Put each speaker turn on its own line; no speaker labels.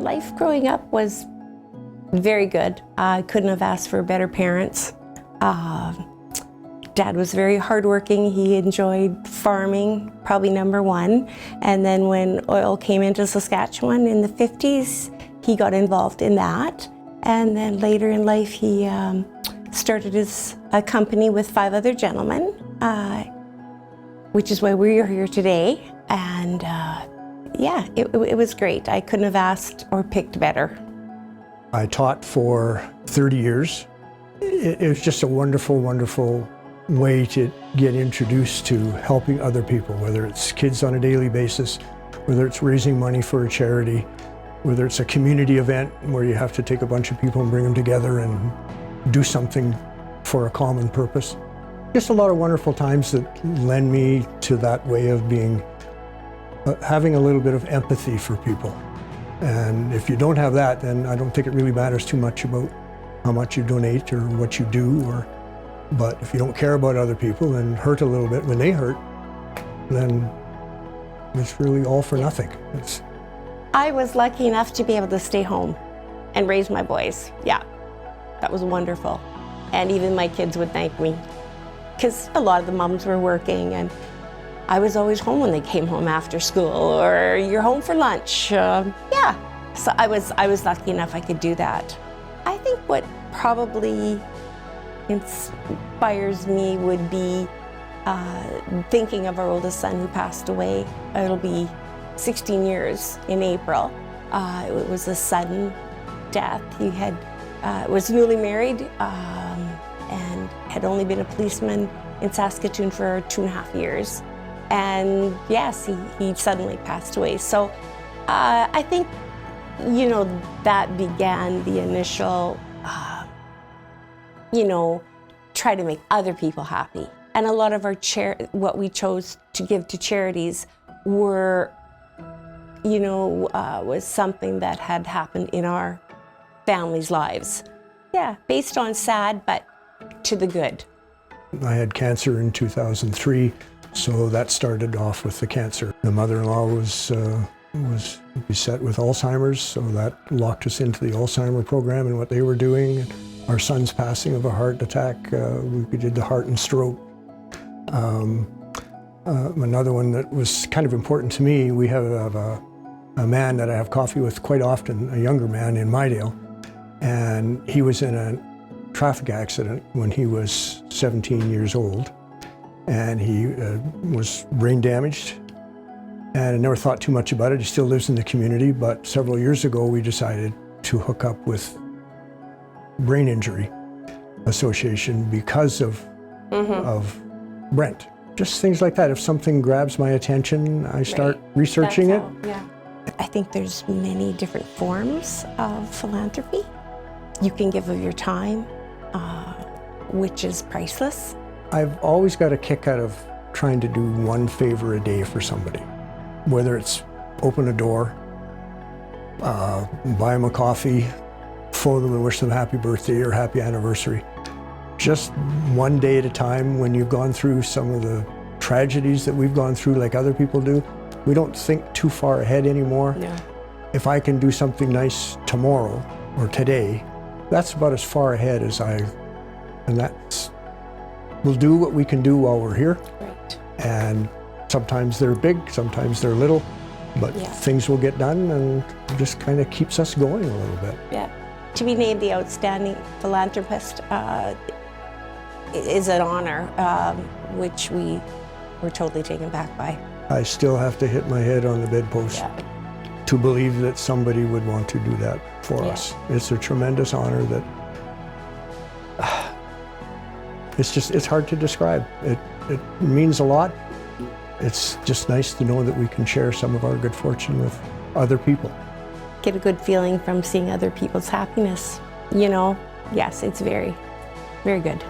Life growing up was very good. I couldn't have asked for better parents. Dad was very hardworking. He enjoyed farming, probably number one. And then when oil came into Saskatchewan in the 50s, he got involved in that. And then later in life, he started a company with 5 other gentlemen, which is why we're here today. And yeah, it was great. I couldn't have asked or picked better.
I taught for 30 years. It was just a wonderful, wonderful way to get introduced to helping other people, whether it's kids on a daily basis, whether it's raising money for a charity, whether it's a community event where you have to take a bunch of people and bring them together and do something for a common purpose. Just a lot of wonderful times that lend me to that way of being, having a little bit of empathy for people. And if you don't have that, then I don't think it really matters too much about how much you donate or what you do. But if you don't care about other people and hurt a little bit when they hurt, then it's really all for nothing.
I was lucky enough to be able to stay home and raise my boys. Yeah, that was wonderful. And even my kids would thank me, because a lot of the moms were working, and I was always home when they came home after school, or you're home for lunch. Yeah, so I was lucky enough I could do that. I think what probably inspires me would be thinking of our oldest son who passed away. It'll be 16 years in April. It was a sudden death. He was newly married and had only been a policeman in Saskatoon for 2.5 years. And yes, he suddenly passed away. So I think, that began the initial, try to make other people happy. And a lot of our what we chose to give to charities were, was something that had happened in our families' lives. Yeah, based on sad, but to the good.
I had cancer in 2003. So that started off with the cancer. The mother-in-law was beset with Alzheimer's, so that locked us into the Alzheimer program and what they were doing. Our son's passing of a heart attack, we did the heart and stroke. Another one that was kind of important to me, we have a man that I have coffee with quite often, a younger man in Mydale, and he was in a traffic accident when he was 17 years old. And he was brain damaged, and I never thought too much about it. He still lives in the community, but several years ago we decided to hook up with Brain Injury Association because of Brent. Just things like that. If something grabs my attention, I start researching it.
Yeah. I think there's many different forms of philanthropy. You can give of your time, which is priceless.
I've always got a kick out of trying to do one favor a day for somebody, whether it's open a door, buy them a coffee, phone them and wish them happy birthday or happy anniversary. Just one day at a time. When you've gone through some of the tragedies that we've gone through like other people do, we don't think too far ahead anymore.
No.
If I can do something nice tomorrow or today, that's about as far ahead as we'll do what we can do while we're here.
Right.
And sometimes they're big, sometimes they're little, but things will get done, and it just kind of keeps us going a little bit.
Yeah. To be named the Outstanding Philanthropist is an honor, which we were totally taken back by.
I still have to hit my head on the bedpost to believe that somebody would want to do that for us. It's a tremendous honor that it's hard to describe. It means a lot. It's just nice to know that we can share some of our good fortune with other people.
Get a good feeling from seeing other people's happiness. Yes, it's very, very good.